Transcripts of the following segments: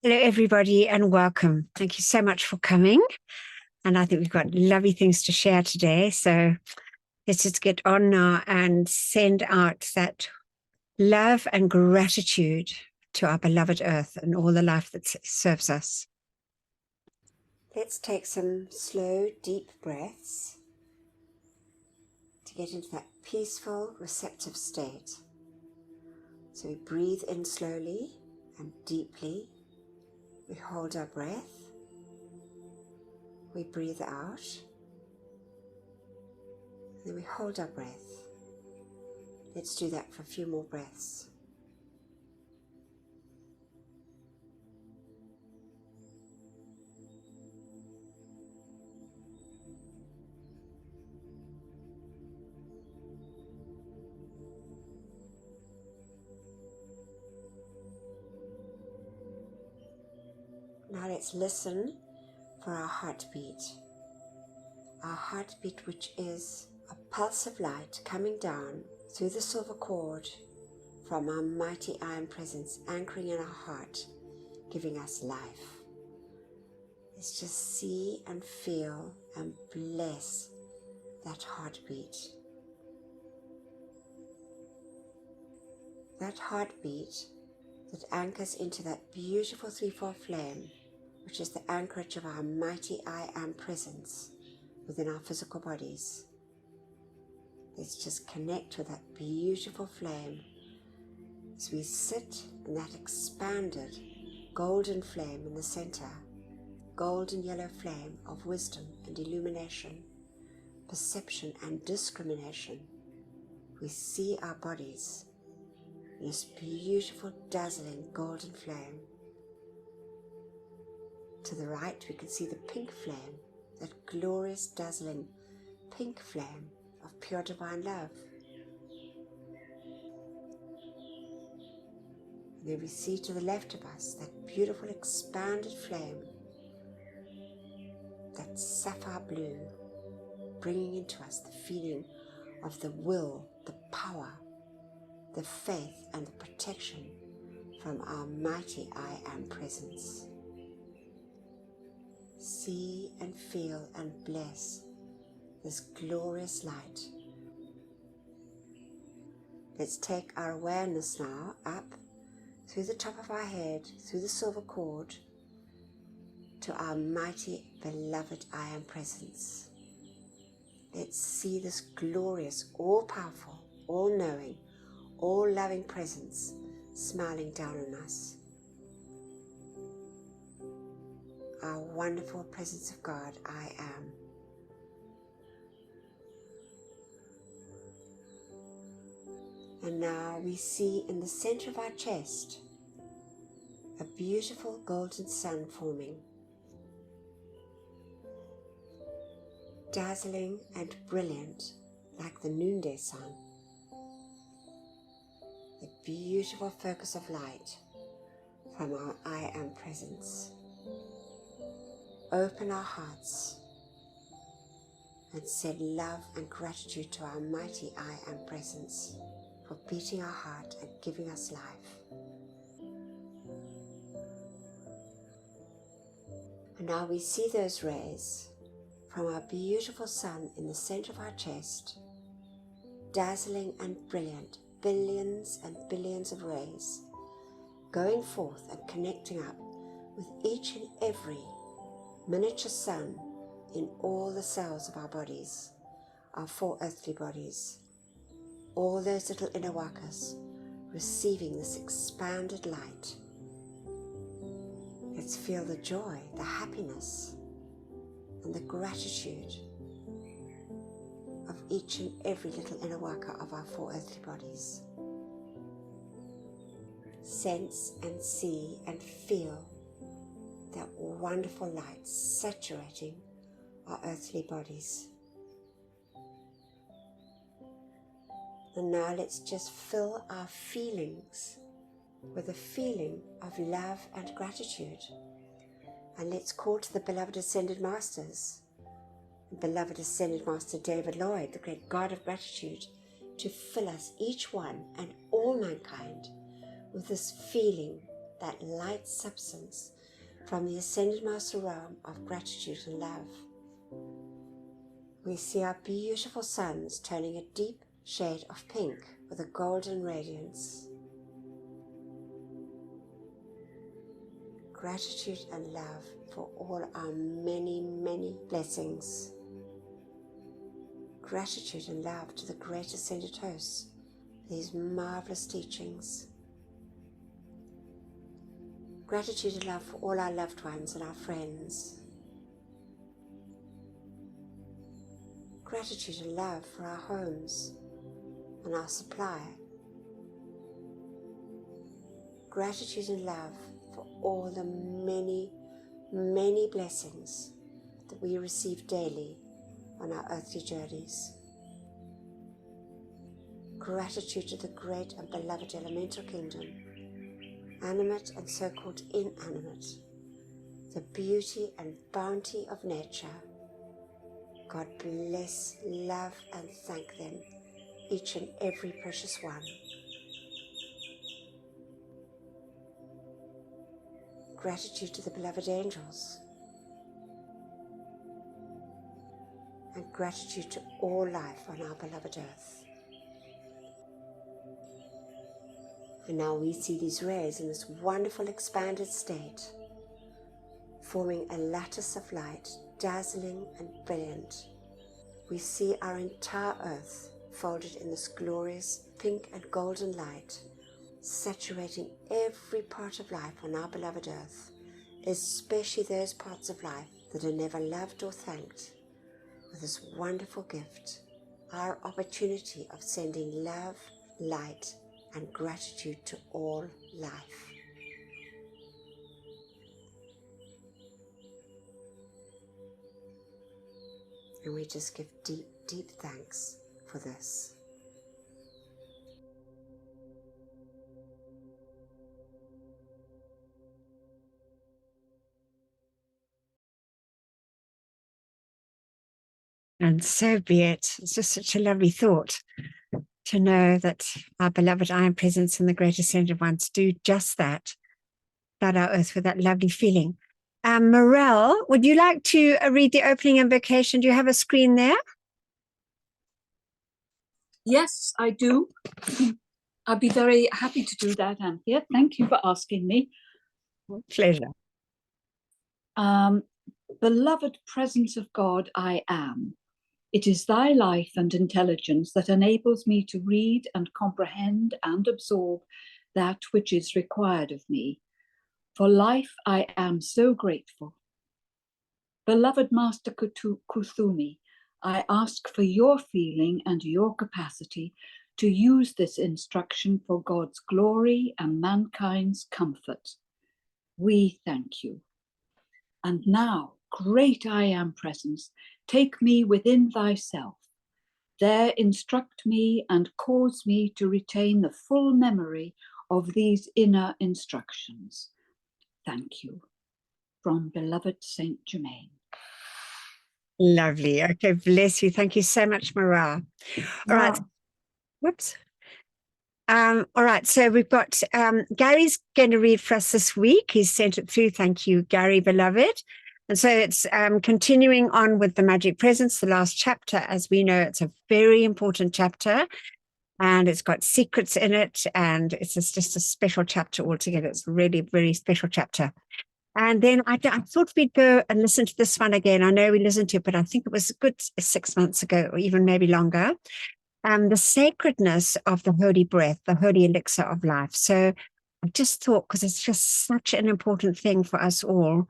Hello, everybody, and welcome. Thank you so much for coming. And I think we've got lovely things to share today. So let's just get on now and send out that love and gratitude to our beloved Earth and all the life that serves us. Let's take some slow, deep breaths to get into that peaceful, receptive state. So we breathe in slowly and deeply. We hold our breath. We breathe out, and then we hold our breath. Let's do that for a few more breaths. Now let's listen for our heartbeat. Our heartbeat, which is a pulse of light coming down through the silver cord from our mighty iron presence, anchoring in our heart, giving us life. Let's just see and feel and bless that heartbeat. That heartbeat that anchors into that beautiful threefold flame, which is the anchorage of our mighty I Am presence within our physical bodies. Let's just connect with that beautiful flame as we sit in that expanded golden flame in the center, golden yellow flame of wisdom and illumination, perception and discrimination. We see our bodies in this beautiful, dazzling golden flame. To the right, we can see the pink flame, that glorious, dazzling pink flame of pure divine love. And then we see to the left of us that beautiful, expanded flame, that sapphire blue, bringing into us the feeling of the will, the power, the faith, and the protection from our mighty I Am presence. See and feel and bless this glorious light. Let's take our awareness now up through the top of our head, through the silver cord, to our mighty beloved I Am presence. Let's see this glorious, all-powerful, all-knowing, all-loving presence smiling down on us. Our wonderful presence of God, I Am. And now we see in the center of our chest a beautiful golden sun forming, dazzling and brilliant like the noonday sun. A beautiful focus of light from our I Am presence. Open our hearts and send love and gratitude to our mighty I Am presence for beating our heart and giving us life. And now we see those rays from our beautiful sun in the center of our chest, dazzling and brilliant, billions and billions of rays, going forth and connecting up with each and every miniature sun in all the cells of our bodies, our four earthly bodies, all those little inner workers receiving this expanded light. Let's feel the joy, the happiness, and the gratitude of each and every little inner worker of our four earthly bodies. Sense and see and feel that wonderful light saturating our earthly bodies. And now let's just fill our feelings with a feeling of love and gratitude. And let's call to the beloved Ascended Masters, the beloved Ascended Master David Lloyd, the great God of gratitude, to fill us, each one and all mankind, with this feeling that light substance from the Ascended Master realm of gratitude and love. We see our beautiful suns turning a deep shade of pink with a golden radiance. Gratitude and love for all our many, many blessings. Gratitude and love to the great Ascended Hosts for these marvelous teachings. Gratitude and love for all our loved ones and our friends. Gratitude and love for our homes and our supply. Gratitude and love for all the many, many blessings that we receive daily on our earthly journeys. Gratitude to the great and beloved elemental kingdom, animate and so-called inanimate, the beauty and bounty of nature. God bless, love and thank them, each and every precious one. Gratitude to the beloved angels, and gratitude to all life on our beloved earth. And now we see these rays in this wonderful expanded state, forming a lattice of light, dazzling and brilliant. We see our entire earth folded in this glorious pink and golden light, saturating every part of life on our beloved earth, especially those parts of life that are never loved or thanked, with this wonderful gift, our opportunity of sending love, light, and gratitude to all life. And we just give deep, deep thanks for this. And so be it. It's just such a lovely thought to know that our beloved I Am Presence and the Great Ascended Ones do just that, flood our earth with that lovely feeling. Morel, would you like to read the opening invocation? Do you have a screen there? Yes, I do. I'd be very happy to do that, Anthea. Thank you for asking me. Pleasure. Beloved presence of God, I am. It is thy life and intelligence that enables me to read and comprehend and absorb that which is required of me. For life, I am so grateful. Beloved Master Kuthumi, I ask for your feeling and your capacity to use this instruction for God's glory and mankind's comfort. We thank you. And now, great I Am Presence, take me within thyself. There instruct me and cause me to retain the full memory of these inner instructions. Thank you. From beloved Saint Germain. Lovely. Okay, bless you. Thank you so much, Mara. All right. Whoops. All right, so we've got Gary's going to read for us this week. He's sent it through. Thank you, Gary, beloved. And so it's continuing on with the Magic Presence, the last chapter. As we know, it's a very important chapter, and it's got secrets in it, and it's just a special chapter altogether. It's a really, really special chapter. And then I thought we'd go and listen to this one again. I know we listened to it, but I think it was a good 6 months ago, or even maybe longer. The sacredness of the holy breath, the holy elixir of life. So I just thought, because it's just such an important thing for us all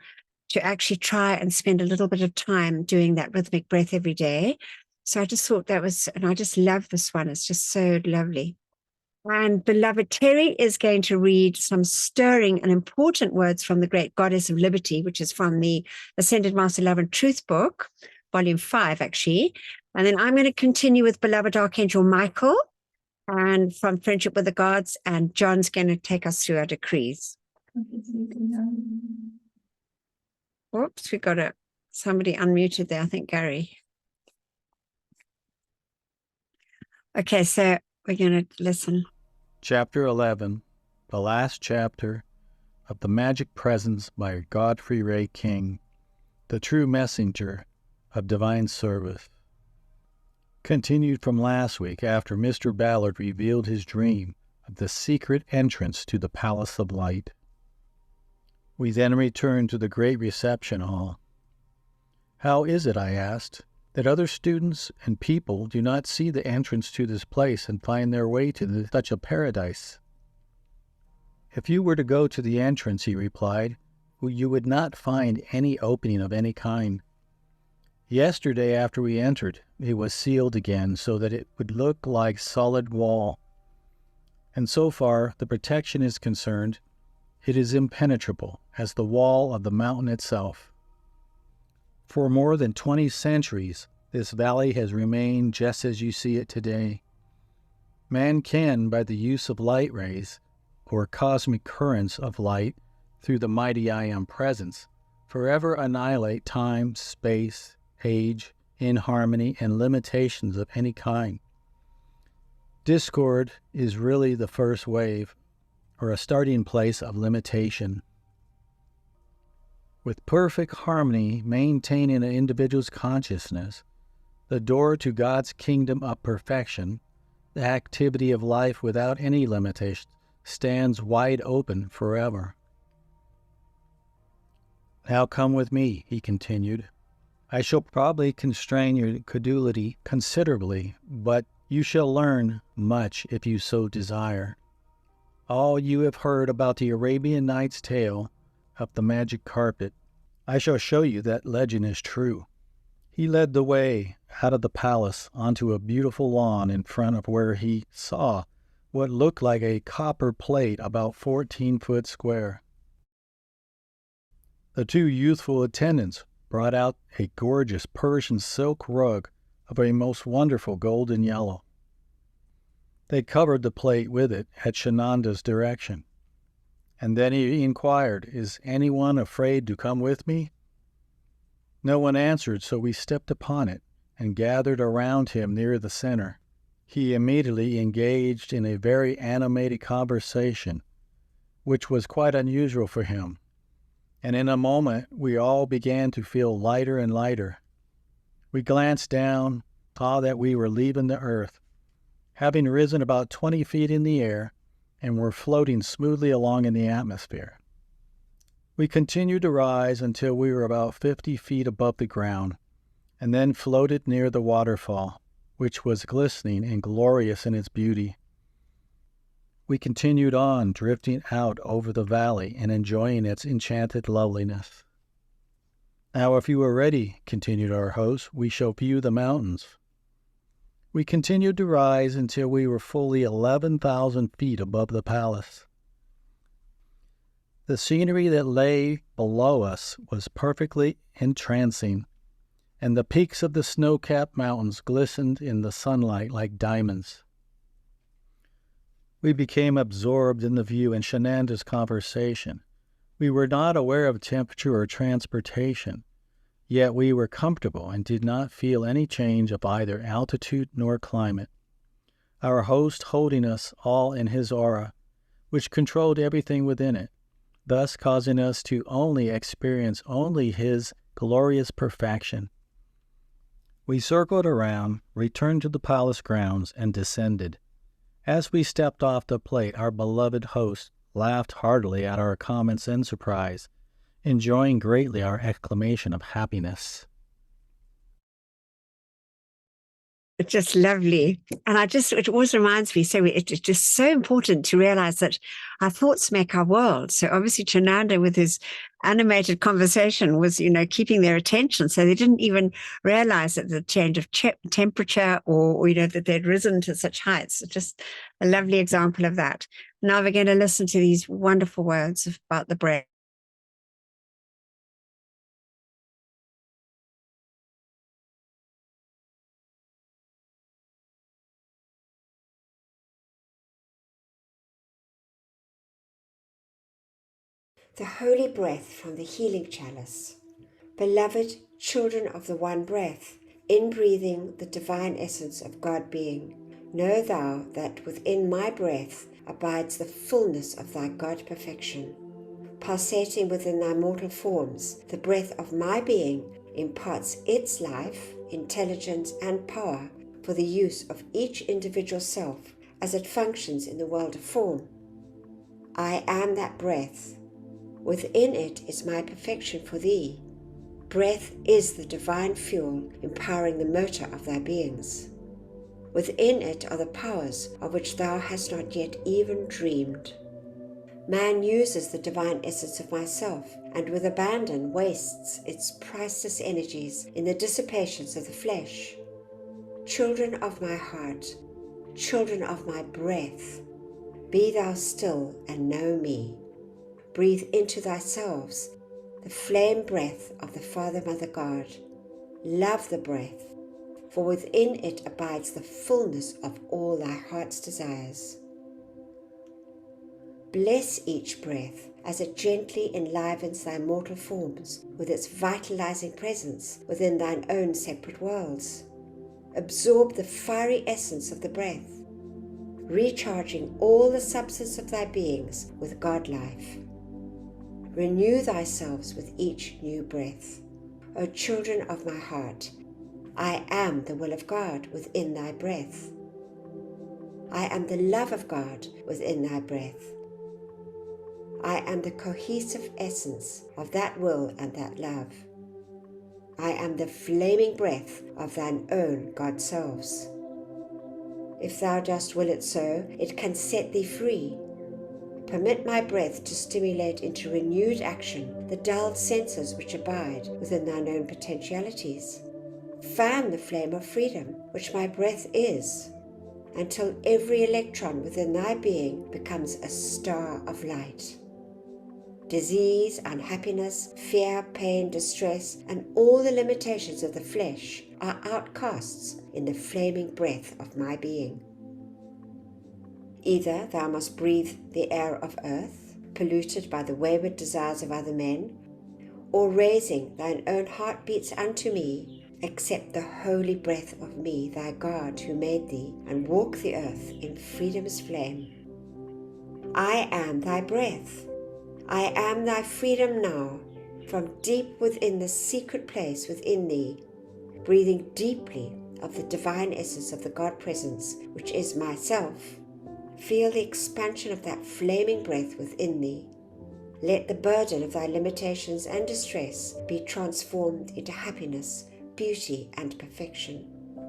to actually try and spend a little bit of time doing that rhythmic breath every day. So I just thought that was, and I just love this one. It's just so lovely. And beloved Terry is going to read some stirring and important words from the Great Goddess of Liberty, which is from the Ascended Master Love and Truth book, volume 5, actually. And then I'm going to continue with beloved Archangel Michael and from Friendship with the Gods, and John's going to take us through our decrees. Oops, we got somebody unmuted there, I think Gary. Okay, so we're going to listen. Chapter 11, the last chapter of the magic presence by Godfrey Ray King, the true messenger of divine service. Continued from last week after Mr. Ballard revealed his dream of the secret entrance to the Palace of Light. We then returned to the great reception hall. How is it, I asked, that other students and people do not see the entrance to this place and find their way to such a paradise? If you were to go to the entrance, he replied, you would not find any opening of any kind. Yesterday after we entered, it was sealed again so that it would look like solid wall. And so far, the protection is concerned, it is impenetrable as the wall of the mountain itself. For more than 20 centuries, this valley has remained just as you see it today. Man can, by the use of light rays, or cosmic currents of light through the mighty I Am presence, forever annihilate time, space, age, inharmony, and limitations of any kind. Discord is really the first wave, or a starting place of limitation. With perfect harmony maintaining an individual's consciousness, the door to God's kingdom of perfection, the activity of life without any limitations, stands wide open forever. Now come with me, he continued. I shall probably constrain your credulity considerably, but you shall learn much if you so desire. All you have heard about the Arabian Nights tale of the magic carpet, I shall show you that legend is true. He led the way out of the palace onto a beautiful lawn in front of where he saw what looked like a copper plate about 14 foot square. The two youthful attendants brought out a gorgeous Persian silk rug of a most wonderful golden yellow. They covered the plate with it at Shananda's direction. And then he inquired, "Is anyone afraid to come with me?" No one answered, so we stepped upon it and gathered around him near the center. He immediately engaged in a very animated conversation, which was quite unusual for him. And in a moment, we all began to feel lighter and lighter. We glanced down, saw that we were leaving the earth, having risen about 20 feet in the air, and were floating smoothly along in the atmosphere. We continued to rise until we were about 50 feet above the ground, and then floated near the waterfall, which was glistening and glorious in its beauty. We continued on, drifting out over the valley and enjoying its enchanted loveliness. Now, if you are ready, continued our host, we shall view the mountains. We continued to rise until we were fully 11,000 feet above the palace. The scenery that lay below us was perfectly entrancing, and the peaks of the snow-capped mountains glistened in the sunlight like diamonds. We became absorbed in the view and Shananda's conversation. We were not aware of temperature or transportation, yet we were comfortable and did not feel any change of either altitude nor climate. Our host holding us all in his aura, which controlled everything within it, thus causing us to only experience only his glorious perfection. We circled around, returned to the palace grounds, and descended. As we stepped off the plate, our beloved host laughed heartily at our comments and surprise, enjoying greatly our exclamation of happiness. It's just lovely. And it always reminds me, so it's just so important to realize that our thoughts make our world. So obviously Chananda with his animated conversation was, keeping their attention. So they didn't even realize that the change of temperature or, that they'd risen to such heights. It's just a lovely example of that. Now we're going to listen to these wonderful words about the breath. The holy breath from the healing chalice. Beloved children of the one breath, inbreathing the divine essence of God being, know thou that within my breath abides the fullness of thy God perfection. pulsating within thy mortal forms, the breath of my being imparts its life, intelligence, and power for the use of each individual self as it functions in the world of form. I am that breath. Within it is my perfection for thee. Breath is the divine fuel empowering the motor of thy beings. Within it are the powers of which thou hast not yet even dreamed. Man uses the divine essence of myself and with abandon wastes its priceless energies in the dissipations of the flesh. Children of my heart, children of my breath, be thou still and know me. Breathe into thyselves the flame breath of the Father, Mother God. Love the breath, for within it abides the fullness of all thy heart's desires. Bless each breath as it gently enlivens thy mortal forms with its vitalizing presence within thine own separate worlds. Absorb the fiery essence of the breath, recharging all the substance of thy beings with God life. Renew thyselves with each new breath. O children of my heart, I am the will of God within thy breath. I am the love of God within thy breath. I am the cohesive essence of that will and that love. I am the flaming breath of thine own God selves. If thou dost will it so, it can set thee free. Permit my breath to stimulate into renewed action the dulled senses which abide within thine own potentialities. Fan the flame of freedom, which my breath is, until every electron within thy being becomes a star of light. Disease, unhappiness, fear, pain, distress, and all the limitations of the flesh are outcasts in the flaming breath of my being. Either thou must breathe the air of earth, polluted by the wayward desires of other men, or raising thine own heartbeats unto me, accept the holy breath of me, thy God, who made thee, and walk the earth in freedom's flame. I am thy breath. I am thy freedom now, from deep within the secret place within thee, breathing deeply of the divine essence of the God presence, which is myself. Feel the expansion of that flaming breath within thee. Let the burden of thy limitations and distress be transformed into happiness, beauty, and perfection,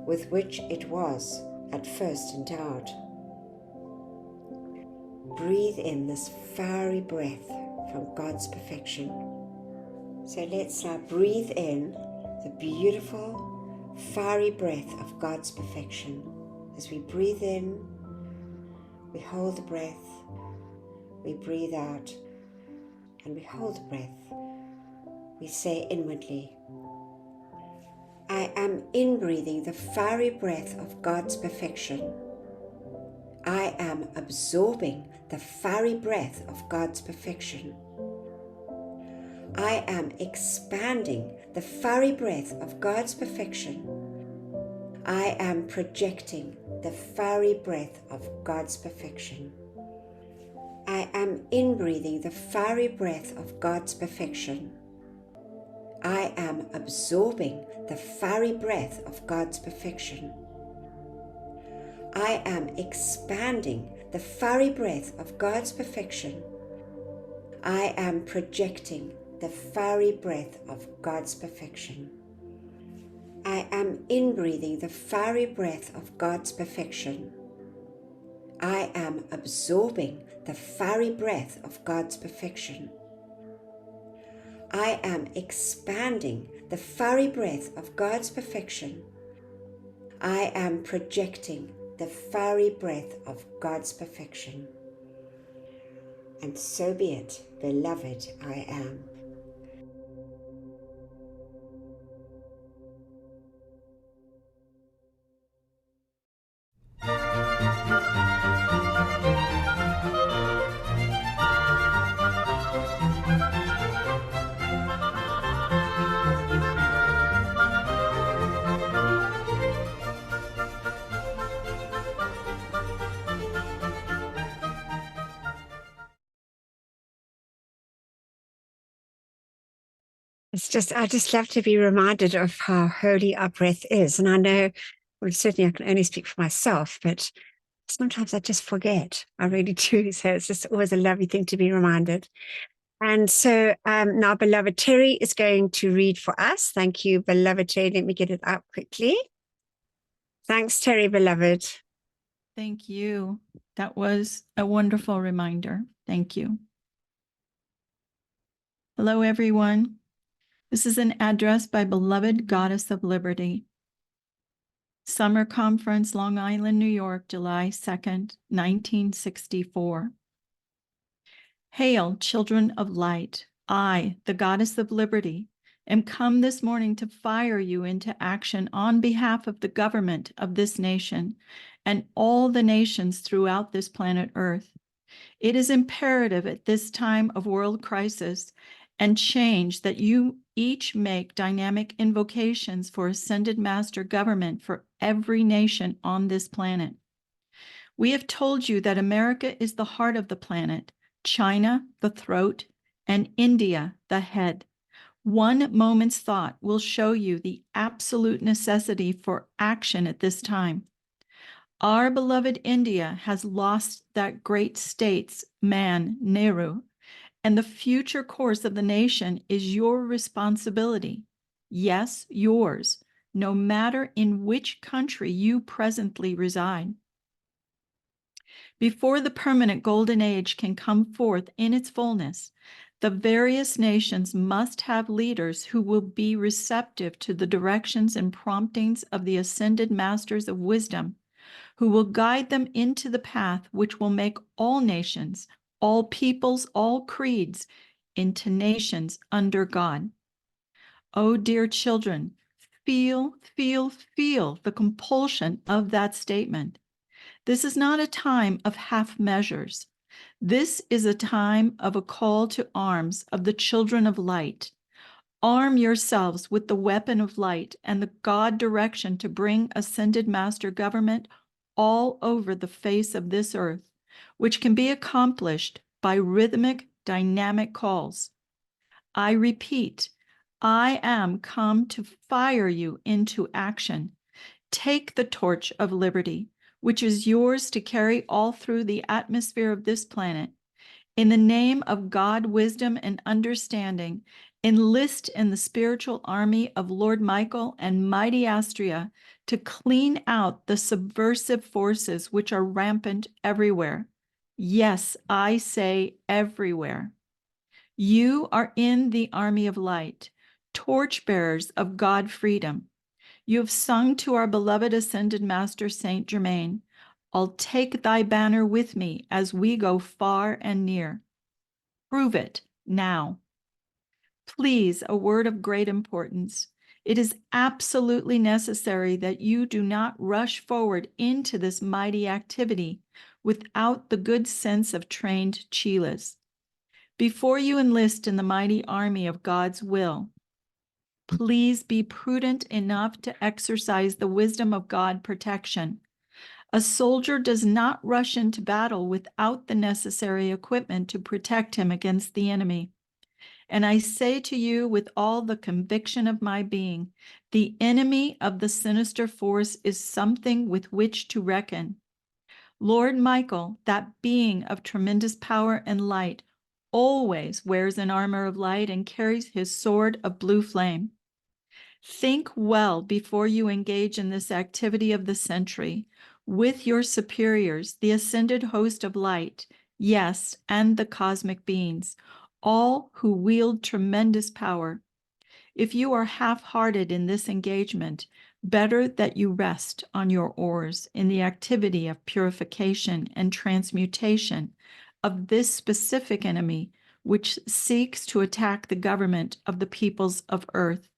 with which it was at first endowed. Breathe in this fiery breath from God's perfection. So let's now breathe in the beautiful, fiery breath of God's perfection. As we breathe in, we hold the breath, we breathe out, and we hold the breath. We say inwardly, I am inbreathing the fiery breath of God's perfection. I am absorbing the fiery breath of God's perfection. I am expanding the fiery breath of God's perfection. I am projecting the fiery breath of God's perfection. I am inbreathing the fiery breath of God's perfection. I am absorbing the fiery breath of God's perfection. I am expanding the fiery breath of God's perfection. I am projecting the fiery breath of God's perfection. I am inbreathing the fiery breath of God's perfection. I am absorbing the fiery breath of God's perfection. I am expanding the fiery breath of God's perfection. I am projecting the fiery breath of God's perfection. And so be it, beloved I am. I just love to be reminded of how holy our breath is. And I know, well, certainly I can only speak for myself, but sometimes I just forget. I really do. So it's just always a lovely thing to be reminded. And so now beloved Terry is going to read for us. Thank you, beloved Terry. Let me get it up quickly. Thanks, Terry, beloved. Thank you. That was a wonderful reminder. Thank you. Hello, everyone. This is an address by beloved Goddess of Liberty. Summer Conference, Long Island, New York, July 2nd, 1964. Hail, children of light. I, the Goddess of Liberty, am come this morning to fire you into action on behalf of the government of this nation and all the nations throughout this planet Earth. It is imperative at this time of world crisis and change that you each make dynamic invocations for ascended master government for every nation on this planet. We have told you that America is the heart of the planet, China the throat, and India the head. One moment's thought will show you the absolute necessity for action at this time. Our beloved India has lost that great statesman, Nehru, and the future course of the nation is your responsibility. Yes, yours, no matter in which country you presently reside. Before the permanent golden age can come forth in its fullness, the various nations must have leaders who will be receptive to the directions and promptings of the ascended masters of wisdom, who will guide them into the path which will make all nations, all peoples, all creeds, into nations under God. Oh, dear children, feel the compulsion of that statement. This is not a time of half measures. This is a time of a call to arms of the children of light. Arm yourselves with the weapon of light and the God direction to bring ascended master government all over the face of this earth, which can be accomplished by rhythmic, dynamic calls. I repeat, I am come to fire you into action. Take the torch of liberty, which is yours to carry all through the atmosphere of this planet. In the name of God, wisdom, and understanding, enlist in the spiritual army of Lord Michael and mighty Astrea to clean out the subversive forces which are rampant everywhere. Yes, I say everywhere. You are in the army of light, torchbearers of God freedom. You have sung to our beloved ascended master, Saint Germain, I'll take thy banner with me as we go far and near. Prove it now. Please, a word of great importance. It is absolutely necessary that you do not rush forward into this mighty activity without the good sense of trained chelas. Before you enlist in the mighty army of God's will, please be prudent enough to exercise the wisdom of God protection. A soldier does not rush into battle without the necessary equipment to protect him against the enemy. And I say to you with all the conviction of my being, the enemy of the sinister force is something with which to reckon. Lord Michael, that being of tremendous power and light, always wears an armor of light and carries his sword of blue flame. Think well before you engage in this activity of the century with your superiors, the ascended host of light, yes, and the cosmic beings, all who wield tremendous power. If you are half-hearted in this engagement, better that you rest on your oars in the activity of purification and transmutation of this specific enemy, which seeks to attack the government of the peoples of earth.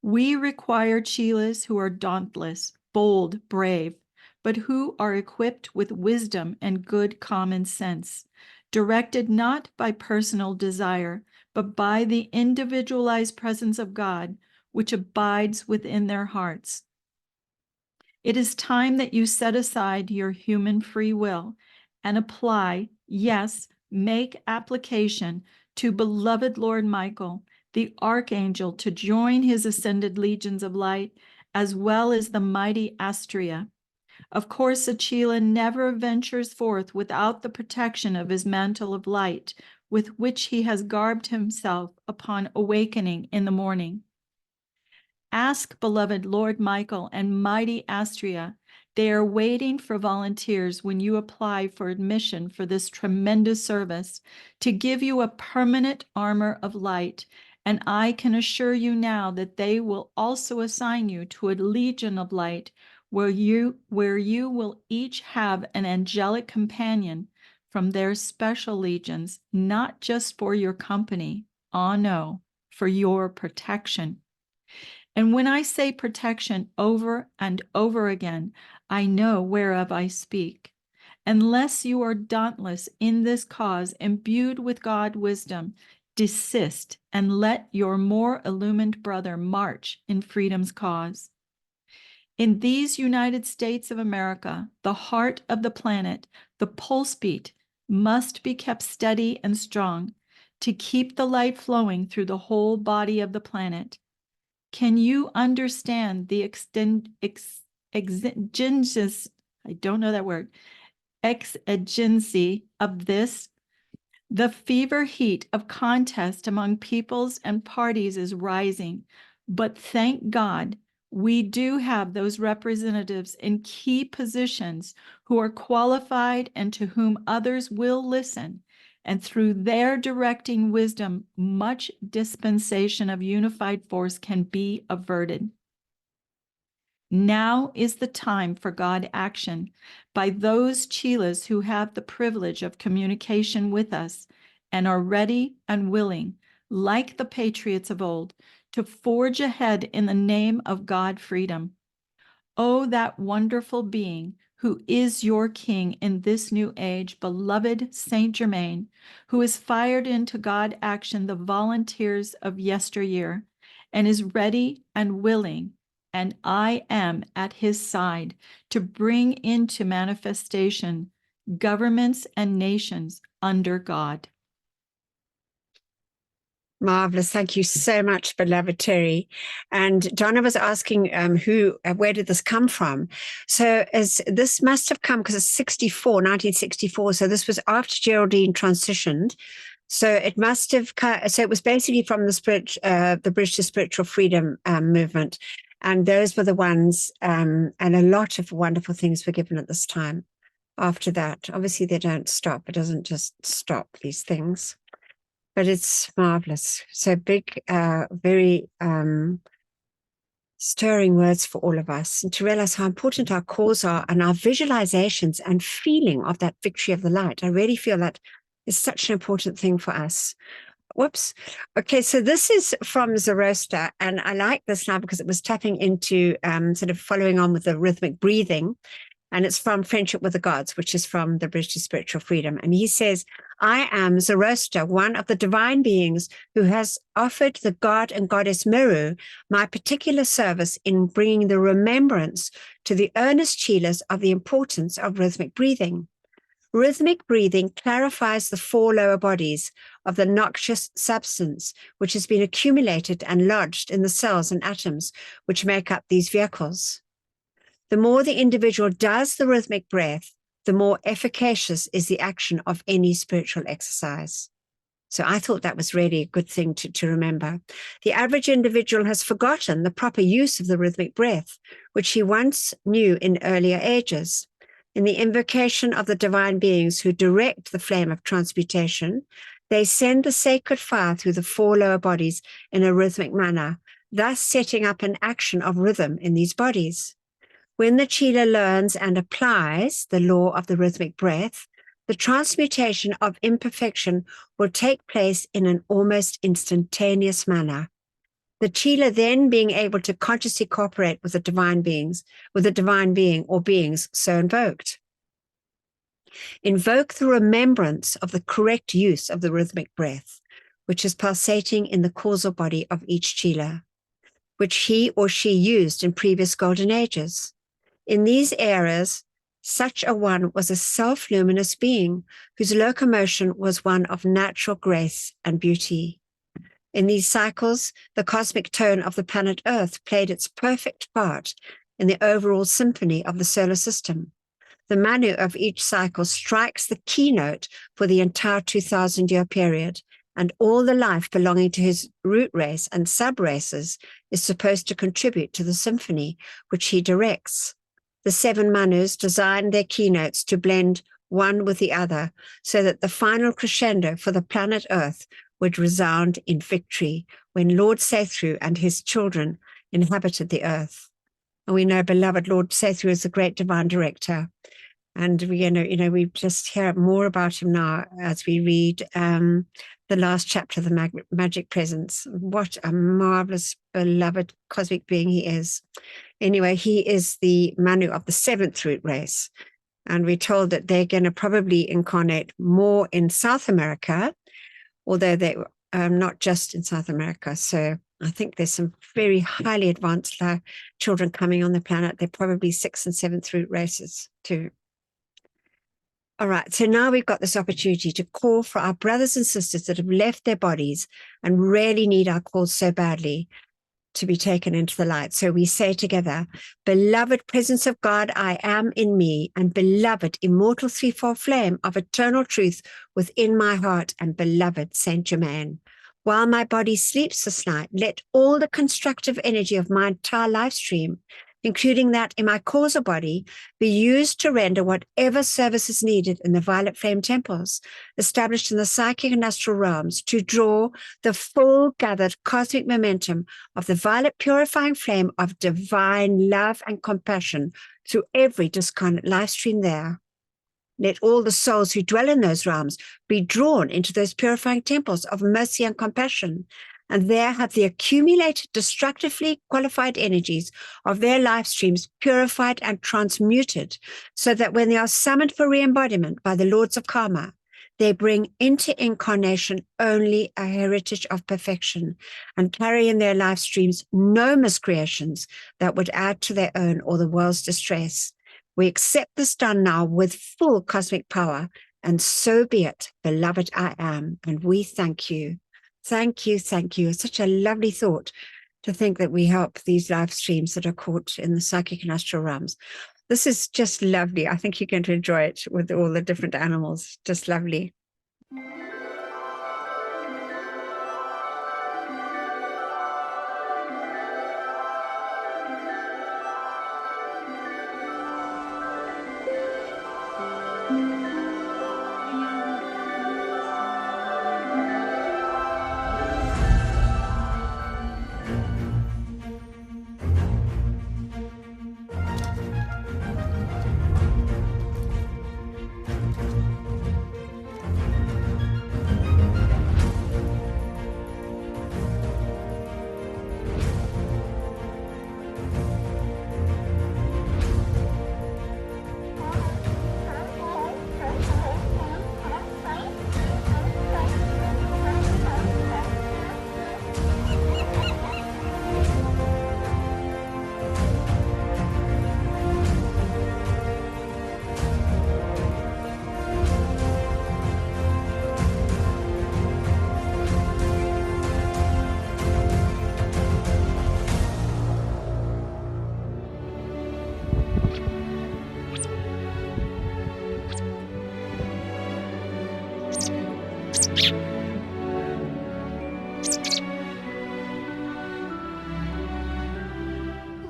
We require chelas who are dauntless, bold, brave, but who are equipped with wisdom and good common sense, directed not by personal desire, but by the individualized presence of God, which abides within their hearts. It is time that you set aside your human free will and apply, yes, make application to beloved Lord Michael, the archangel, to join his ascended legions of light, as well as the mighty Astrea. Of course, a Chela never ventures forth without the protection of his mantle of light, with which he has garbed himself upon awakening in the morning. Ask, beloved Lord Michael and mighty Astrea. They are waiting for volunteers when you apply for admission for this tremendous service, to give you a permanent armor of light. And I can assure you now that they will also assign you to a legion of light, where you will each have an angelic companion from their special legions, not just for your company, no, for your protection. And when I say protection over and over again, I know whereof I speak. Unless you are dauntless in this cause, imbued with God wisdom, desist and let your more illumined brother march in freedom's cause. In these United States of America, the heart of the planet, the pulse beat, must be kept steady and strong to keep the light flowing through the whole body of the planet. Can you understand the exigencies, I don't know that word, exigency of this? The fever heat of contest among peoples and parties is rising, but thank God, we do have those representatives in key positions who are qualified and to whom others will listen. And through their directing wisdom, much dispensation of unified force can be averted. Now is the time for God action by those Chelas who have the privilege of communication with us and are ready and willing, like the patriots of old, to forge ahead in the name of God freedom. Oh, that wonderful being who is your king in this new age, beloved Saint Germain, who has fired into God action the volunteers of yesteryear and is ready and willing, and I am at his side to bring into manifestation governments and nations under God. Marvelous. Thank you so much, beloved Terry. And Donna was asking where did this come from? So this must have come because it's 1964. So this was after Geraldine transitioned. So it must have, so it was basically from the British Spiritual Freedom movement. And those were the ones, and a lot of wonderful things were given at this time. After that, obviously they don't stop. It doesn't just stop these things. But it's marvelous. So big, very stirring words for all of us, and to realize how important our calls are and our visualizations and feeling of that victory of the light. I really feel that is such an important thing for us. Whoops. Okay, so this is from Zoroaster, and I like this now because it was tapping into sort of following on with the rhythmic breathing. And it's from Friendship with the Gods, which is from the British Spiritual Freedom. And he says, I am Zoroaster, one of the divine beings who has offered the god and goddess Nehru my particular service in bringing the remembrance to the earnest Chelas of the importance of rhythmic breathing. Rhythmic breathing clarifies the four lower bodies of the noxious substance which has been accumulated and lodged in the cells and atoms which make up these vehicles. The more the individual does the rhythmic breath, the more efficacious is the action of any spiritual exercise. So I thought that was really a good thing to remember. The average individual has forgotten the proper use of the rhythmic breath, which he once knew in earlier ages. In the invocation of the divine beings who direct the flame of transmutation, they send the sacred fire through the four lower bodies in a rhythmic manner, thus setting up an action of rhythm in these bodies. When the Chela learns and applies the law of the rhythmic breath, the transmutation of imperfection will take place in an almost instantaneous manner. The Chela then being able to consciously cooperate with the divine beings, with the divine being or beings so invoked. Invoke the remembrance of the correct use of the rhythmic breath, which is pulsating in the causal body of each Chela, which he or she used in previous golden ages. In these eras, such a one was a self-luminous being whose locomotion was one of natural grace and beauty. In these cycles, the cosmic tone of the planet Earth played its perfect part in the overall symphony of the solar system. The Manu of each cycle strikes the keynote for the entire 2,000-year period, and all the life belonging to his root race and sub-races is supposed to contribute to the symphony which he directs. The 7 Manus designed their keynotes to blend one with the other, so that the final crescendo for the planet Earth would resound in victory when Lord Sethru and his children inhabited the earth. And we know beloved Lord Sethru is the great divine director. And we just hear more about him now as we read the last chapter of the Magic Presence. What a marvelous, beloved cosmic being he is. Anyway, he is the Manu of the 7th root race. And we're told that they're going to probably incarnate more in South America, although they not just in South America. So I think there's some very highly advanced children coming on the planet. They're probably 6th and 7th root races too. All right, so now we've got this opportunity to call for our brothers and sisters that have left their bodies and really need our calls so badly to be taken into the light. So we say together, beloved presence of God, I am in me, and beloved immortal threefold flame of eternal truth within my heart, and beloved Saint Germain. While my body sleeps this night, let all the constructive energy of my entire life stream, including that in my causal body, be used to render whatever service is needed in the violet flame temples established in the psychic and astral realms to draw the full gathered cosmic momentum of the violet purifying flame of divine love and compassion through every discarnate life stream there. Let all the souls who dwell in those realms be drawn into those purifying temples of mercy and compassion, and there have the accumulated destructively qualified energies of their life streams purified and transmuted, so that when they are summoned for re-embodiment by the Lords of Karma, they bring into incarnation only a heritage of perfection and carry in their life streams no miscreations that would add to their own or the world's distress. We accept this done now with full cosmic power, and so be it, beloved I am, and we thank you. Thank you, thank you. It's such a lovely thought to think that we help these live streams that are caught in the psychic and astral realms. This is just lovely. I think you're going to enjoy it with all the different animals. Just lovely.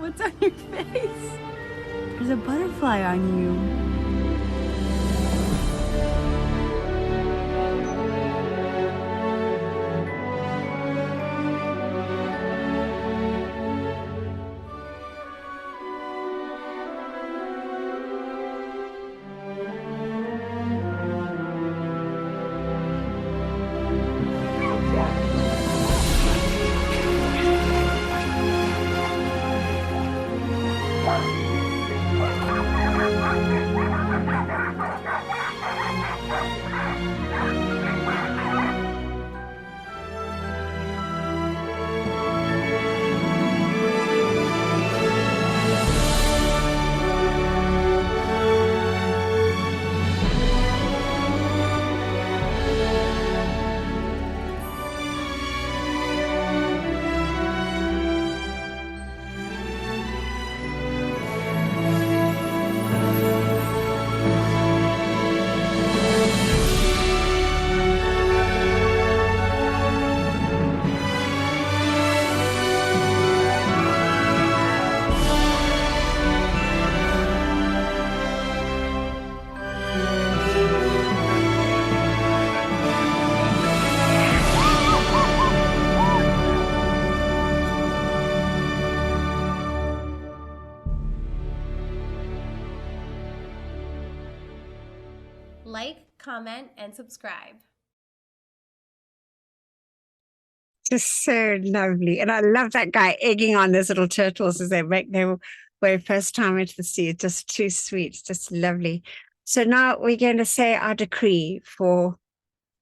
What's on your face? There's a butterfly on you. comment, and subscribe. Just so lovely. And I love that guy egging on those little turtles as they make their way first time into the sea. It's just too sweet, just lovely. So now we're going to say our decree for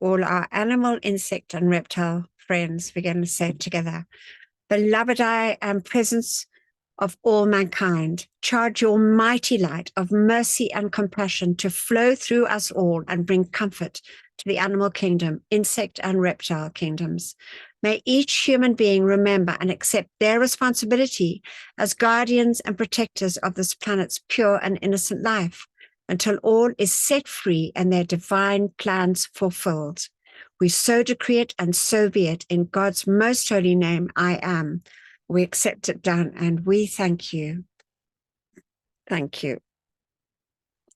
all our animal, insect, and reptile friends. We're going to say it together. Beloved, I am presence of all mankind. Charge your mighty light of mercy and compassion to flow through us all and bring comfort to the animal kingdom, insect and reptile kingdoms. May each human being remember and accept their responsibility as guardians and protectors of this planet's pure and innocent life until all is set free and their divine plans fulfilled. We so decree it and so be it in God's most holy name, I am. We accept it done and we thank you. Thank you.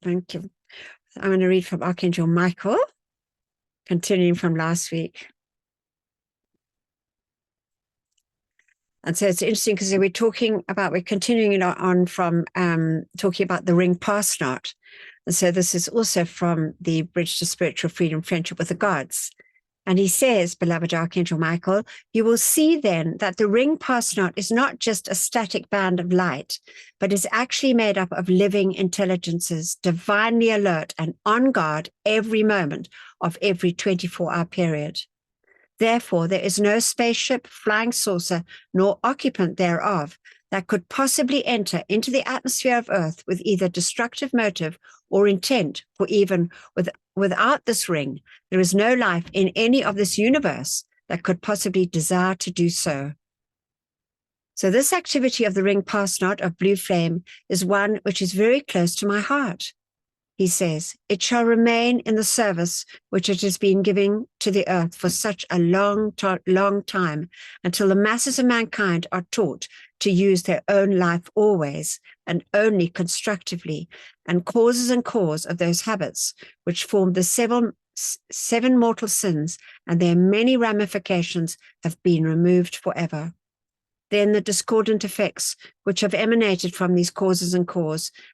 Thank you. I'm going to read from Archangel Michael, continuing from last week. And so it's interesting because we're continuing on from talking about the ring pass knot. And so this is also from the Bridge to Spiritual Freedom, Friendship with the Gods. And he says, beloved Archangel Michael, you will see then that the ring pass knot is not just a static band of light, but is actually made up of living intelligences, divinely alert and on guard every moment of every 24-hour period. Therefore, there is no spaceship, flying saucer, nor occupant thereof that could possibly enter into the atmosphere of Earth with either destructive motive or intent, for even without this ring, there is no life in any of this universe that could possibly desire to do so. So this activity of the ring pass knot of blue flame is one which is very close to my heart. He says, it shall remain in the service which it has been giving to the earth for such a long time, until the masses of mankind are taught to use their own life always and only constructively, and cause of those habits which form the seven mortal sins and their many ramifications have been removed forever. Then the discordant effects which have emanated from these causes and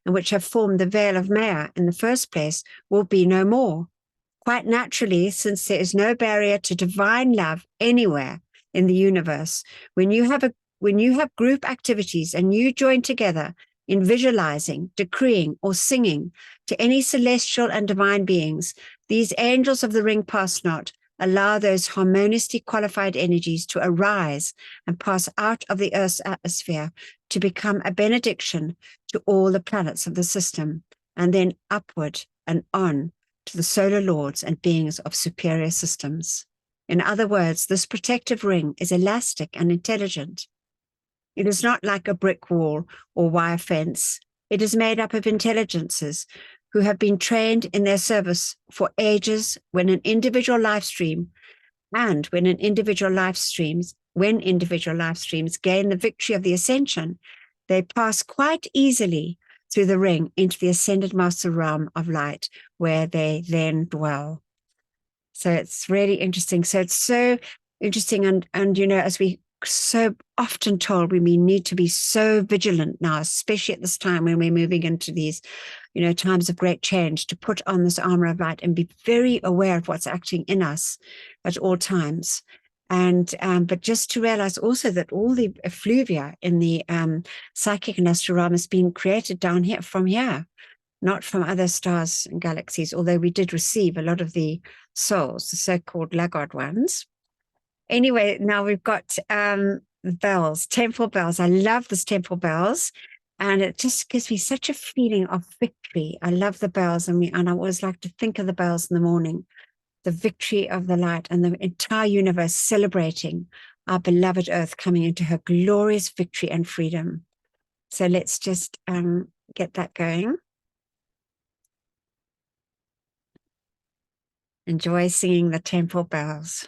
which have formed the veil of Maya in the first place will be no more. Quite naturally, since there is no barrier to divine love anywhere in the universe, when you have group activities and you join together in visualizing, decreeing, or singing to any celestial and divine beings, these angels of the ring pass knot allow those harmoniously qualified energies to arise and pass out of the Earth's atmosphere to become a benediction to all the planets of the system, and then upward and on to the solar lords and beings of superior systems. In other words, this protective ring is elastic and intelligent. It is not like a brick wall or wire fence. It is made up of intelligences who have been trained in their service for ages. When individual life streams gain the victory of the ascension, they pass quite easily through the ring into the ascended master realm of light, where they then dwell. So it's really interesting. So it's so interesting. And you know, as we so often told, we need to be so vigilant now, especially at this time when we're moving into these, you know, times of great change, to put on this armor of light and be very aware of what's acting in us at all times. And but just to realize also that all the effluvia in the psychic and astral realm has been created down here, from here, not from other stars and galaxies, although we did receive a lot of the souls, the so-called laggard ones. Anyway, now we've got bells, temple bells. I love this temple bells, and it just gives me such a feeling of victory. I love the bells, and I always like to think of the bells in the morning, the victory of the light and the entire universe celebrating our beloved Earth coming into her glorious victory and freedom. So let's just get that going. Enjoy singing the temple bells.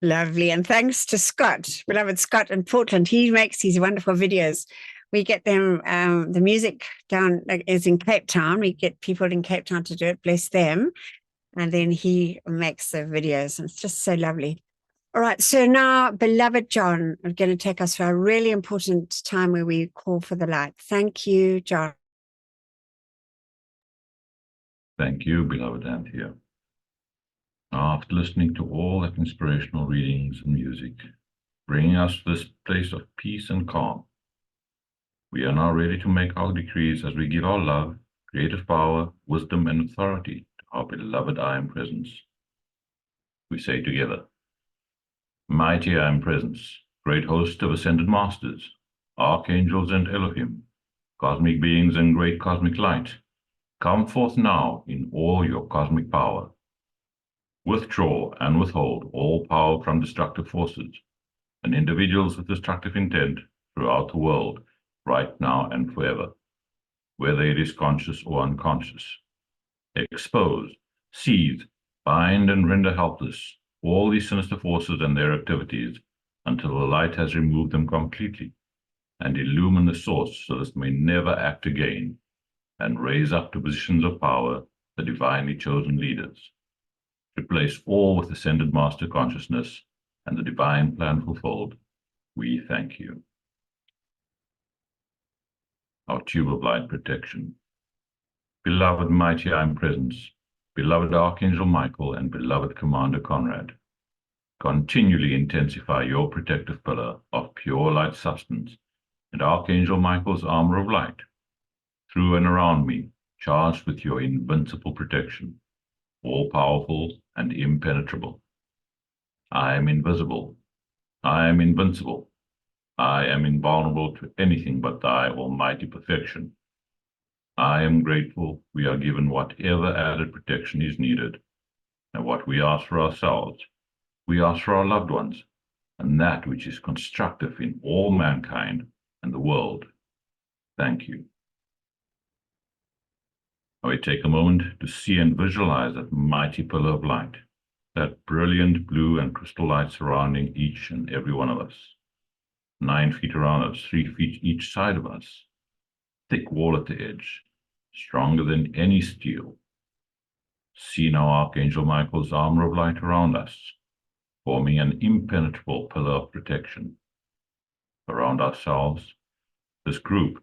Lovely. And thanks to Scott, beloved Scott in Portland. He makes these wonderful videos. We get them, the music down is in Cape Town. We get people in Cape Town to do it, bless them. And then he makes the videos. And it's just so lovely. All right. So now, beloved John, are going to take us for a really important time where we call for the light. Thank you, John. Thank you, beloved Anthea. After listening to all that inspirational readings and music, bringing us to this place of peace and calm, we are now ready to make our decrees as we give our love, creative power, wisdom, and authority to our beloved I Am Presence. We say together, Mighty I Am Presence, great host of ascended masters, archangels and Elohim, cosmic beings and great cosmic light, come forth now in all your cosmic power. Withdraw and withhold all power from destructive forces and individuals with destructive intent throughout the world, right now and forever, whether it is conscious or unconscious. Expose, seize, bind, and render helpless all these sinister forces and their activities until the light has removed them completely, and illumine the source so this may never act again, and raise up to positions of power the divinely chosen leaders. Replace all with ascended master consciousness and the divine plan fulfilled. We thank you. Our tube of light protection. Beloved mighty I Am Presence, beloved Archangel Michael, and beloved Commander Conrad, continually intensify your protective pillar of pure light substance and Archangel Michael's armor of light through and around me, charged with your invincible protection, all-powerful and impenetrable. I am invisible. I am invincible. I am invulnerable to anything but thy almighty perfection. I am grateful we are given whatever added protection is needed, and what we ask for ourselves, we ask for our loved ones, and that which is constructive in all mankind and the world. Thank you. Now we take a moment to see and visualize that mighty pillar of light, that brilliant blue and crystal light surrounding each and every one of us. 9 feet around us, 3 feet each side of us. Thick wall at the edge, stronger than any steel. See now Archangel Michael's armor of light around us, forming an impenetrable pillar of protection. Around ourselves, this group,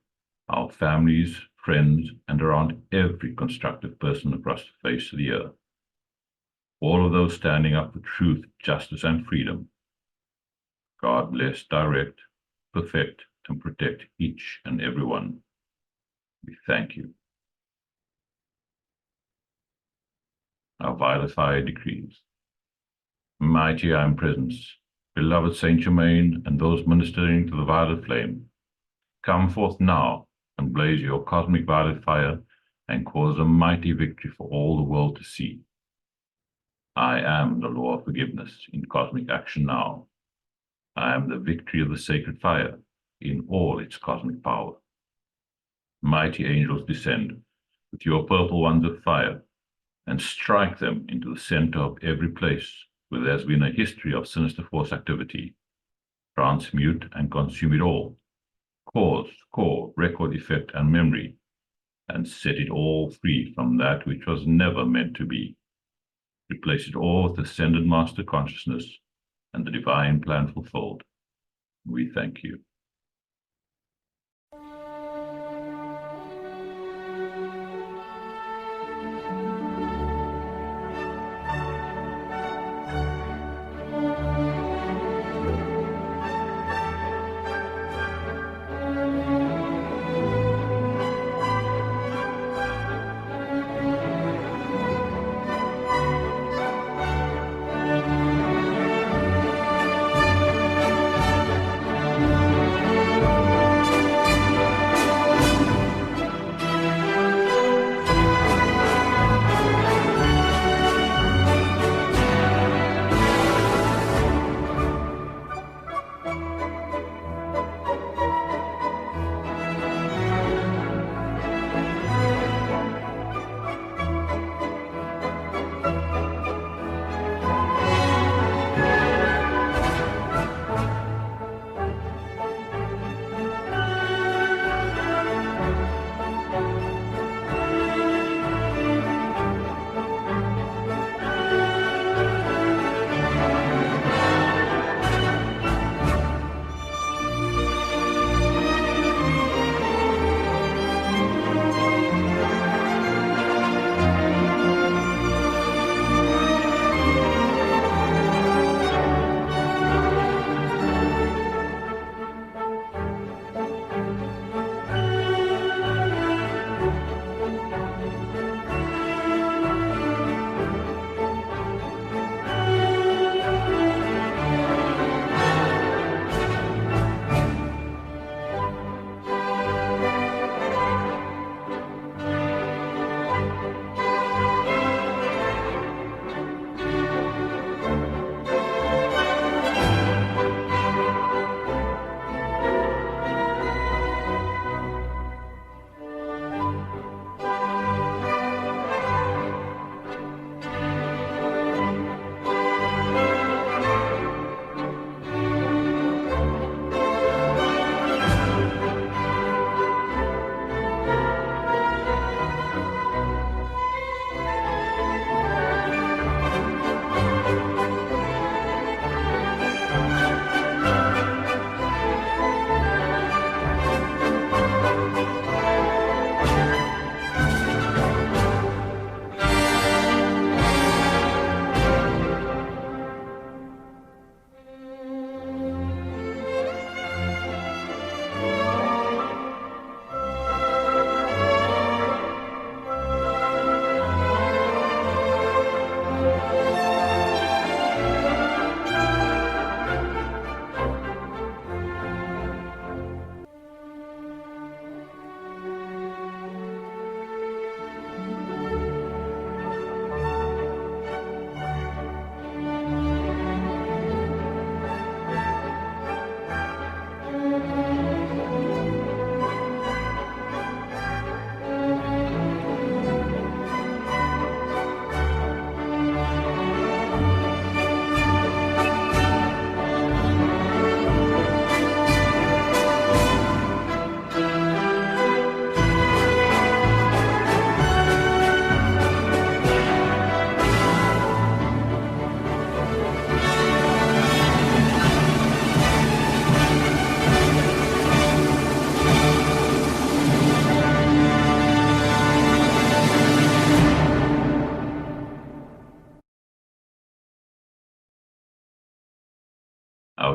our families, friends, and around every constructive person across the face of the earth. All of those standing up for truth, justice, and freedom. God bless, direct, perfect, and protect each and every one. We thank you. Our violet fire decrees. Mighty I Am Presence, beloved Saint Germain, and those ministering to the violet flame, come forth now and blaze your cosmic violet fire and cause a mighty victory for all the world to see. I am the law of forgiveness in cosmic action now. I am the victory of the sacred fire in all its cosmic power. Mighty angels descend with your purple ones of fire and strike them into the center of every place where there has been a history of sinister force activity. Transmute and consume it all. Cause, core, record, effect, and memory, and set it all free from that which was never meant to be. Replace it all with ascended master consciousness and the divine plan fulfilled. We thank you.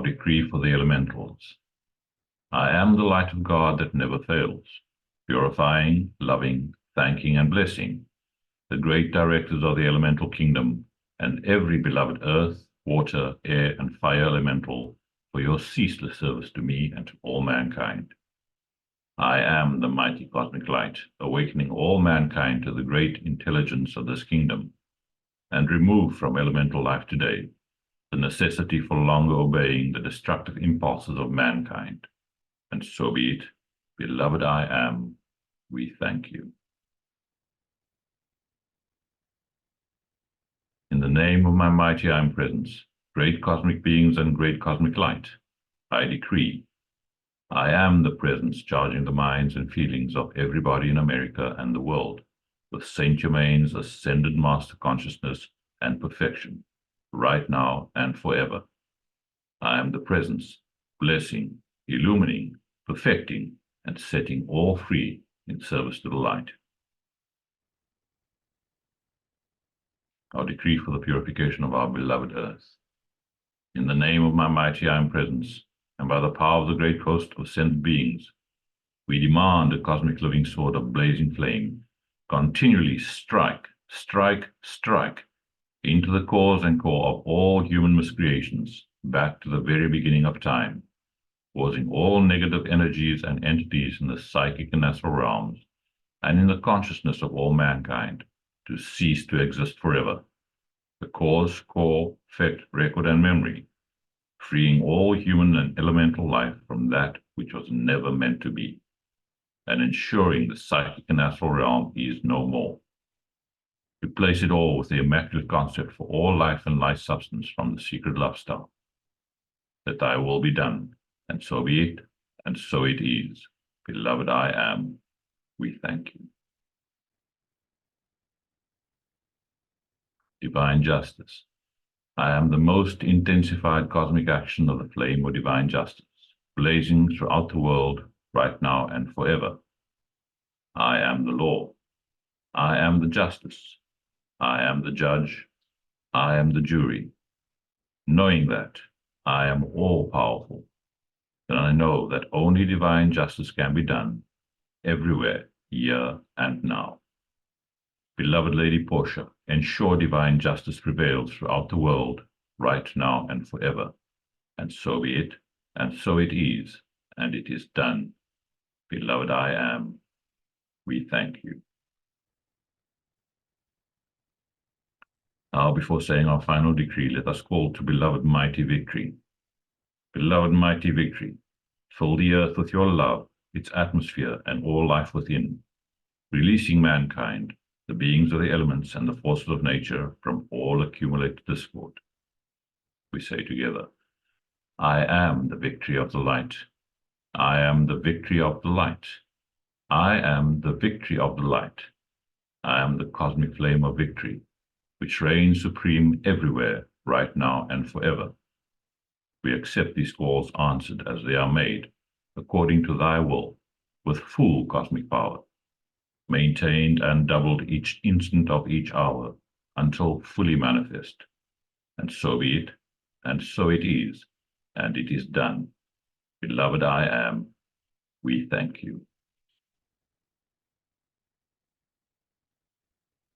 decree for the elementals. I am the light of God that never fails, purifying, loving, thanking, and blessing the great directors of the elemental kingdom and every beloved earth, water, air, and fire elemental for your ceaseless service to me and to all mankind. I am the mighty cosmic light, awakening all mankind to the great intelligence of this kingdom, and remove from elemental life today the necessity for longer obeying the destructive impulses of mankind. And so be it. Beloved I am, we thank you. In the name of my mighty I am presence, great cosmic beings and great cosmic light, I decree, I am the presence charging the minds and feelings of everybody in America and the world with Saint Germain's ascended master consciousness and perfection, right now and forever. I am the presence, blessing, illumining, perfecting, and setting all free in service to the light. Our decree for the purification of our beloved earth. In the name of my mighty I am presence, and by the power of the great host of ascended beings, we demand a cosmic living sword of blazing flame, continually strike, strike, strike, into the cause and core of all human miscreations, back to the very beginning of time, causing all negative energies and entities in the psychic and astral realms, and in the consciousness of all mankind, to cease to exist forever. The cause, core, effect, record, and memory, freeing all human and elemental life from that which was never meant to be, and ensuring the psychic and astral realm is no more. Replace it all with the immaculate concept for all life and life substance from the secret love star. That thy will be done, and so be it, and so it is. Beloved I am, we thank you. Divine justice. I am the most intensified cosmic action of the flame of divine justice, blazing throughout the world, right now and forever. I am the law. I am the justice. I am the judge. I am the jury. Knowing that I am all-powerful, then I know that only divine justice can be done, everywhere, here and now. Beloved Lady Portia, ensure divine justice prevails throughout the world, right now and forever. And so be it, and so it is, and it is done. Beloved I am, we thank you. Now, before saying our final decree, let us call to beloved mighty victory. Beloved mighty victory, fill the earth with your love, its atmosphere, and all life within, releasing mankind, the beings of the elements and the forces of nature, from all accumulated discord. We say together, I am the victory of the light. I am the victory of the light. I am the victory of the light. I am the cosmic flame of victory, which reigns supreme everywhere, right now and forever. We accept these calls answered as they are made, according to thy will, with full cosmic power, maintained and doubled each instant of each hour, until fully manifest. And so be it, and so it is, and it is done. Beloved I am, we thank you.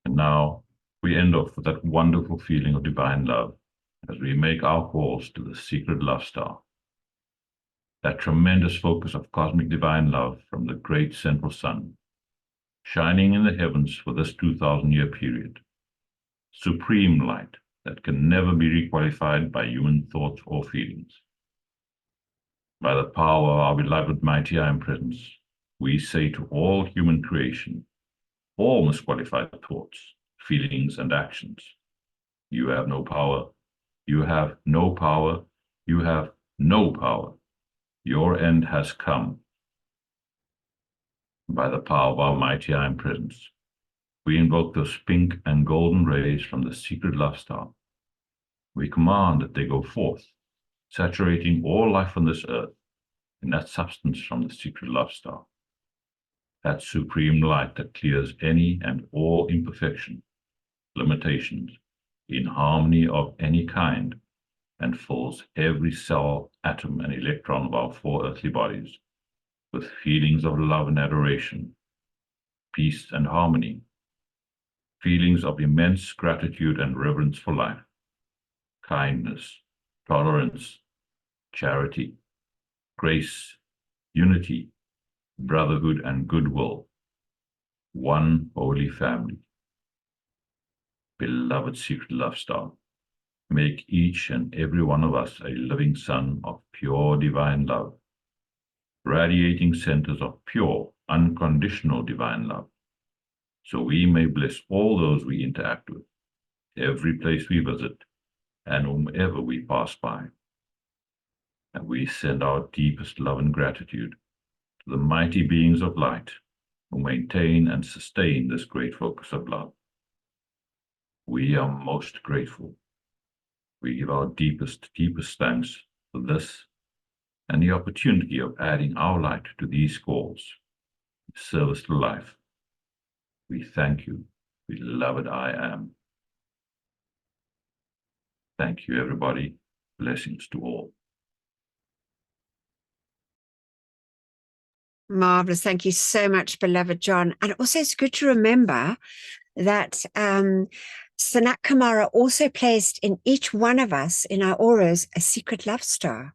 And now we end off with that wonderful feeling of divine love as we make our calls to the secret love star. That tremendous focus of cosmic divine love from the great central sun, shining in the heavens for this 2,000-year period. Supreme light that can never be requalified by human thoughts or feelings. By the power of our beloved mighty I am presence, we say to all human creation, all misqualified thoughts, feelings, and actions, you have no power, you have no power, you have no power. Your end has come. By the power of our mighty I am presence, we invoke those pink and golden rays from the secret love star. We command that they go forth, saturating all life on this earth in that substance from the secret love star. That supreme light that clears any and all imperfection, limitations, inharmony of any kind, and fills every cell, atom, and electron of our 4 earthly bodies with feelings of love and adoration, peace and harmony, feelings of immense gratitude and reverence for life, kindness, tolerance, charity, grace, unity, brotherhood, and goodwill, one holy family. Beloved secret love star, make each and every one of us a living sun of pure divine love, radiating centers of pure, unconditional divine love, so we may bless all those we interact with, every place we visit, and whomever we pass by. And we send our deepest love and gratitude to the mighty beings of light who maintain and sustain this great focus of love. We are most grateful. We give our deepest thanks for this and the opportunity of adding our light to these calls, service to life. We thank you, beloved I am. Thank you, everybody. Blessings to all. Marvelous. Thank you so much, beloved John. And also it's good to remember that Sanat Kumara also placed in each one of us in our auras a secret love star.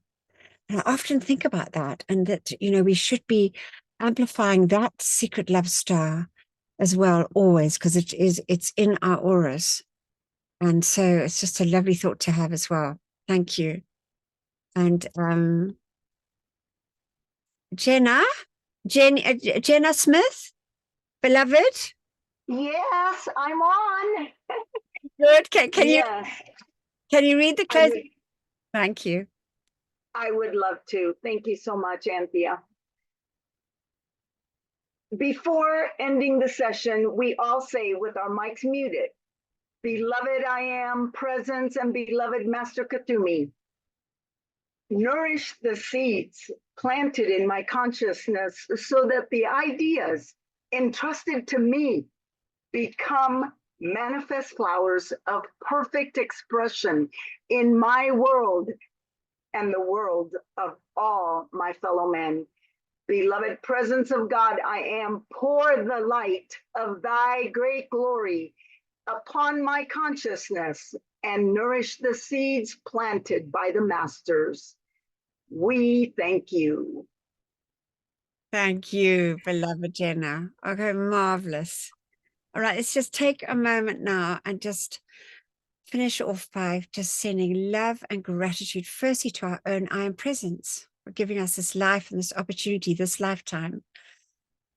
And I often think about that, and that, you know, we should be amplifying that secret love star as well, always, because it's in our auras. And so it's just a lovely thought to have as well. Thank you. And Jenna Smith, beloved. Yes, I'm on. Good. Can Yes, you read the closing? Thank you. I would love to. Thank you so much, Anthea. Before ending the session, we all say with our mics muted, beloved I am, presence, and beloved Master Katumi, nourish the seeds planted in my consciousness so that the ideas entrusted to me become manifest flowers of perfect expression in my world and the world of all my fellow men. Beloved presence of God, I am, pour the light of thy great glory upon my consciousness and nourish the seeds planted by the masters. We thank you. Thank you, beloved Jenna. Okay, marvelous. All right, let's just take a moment now and just finish off by just sending love and gratitude firstly to our own I am presence for giving us this life and this opportunity, this lifetime,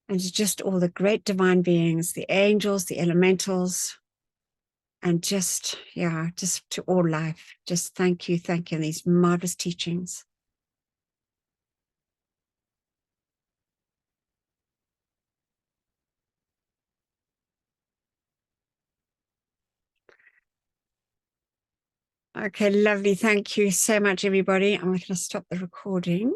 and to just all the great divine beings, the angels, the elementals, and just to all life. Just thank you in these marvelous teachings. Okay, lovely. Thank you so much, everybody. I'm going to stop the recording.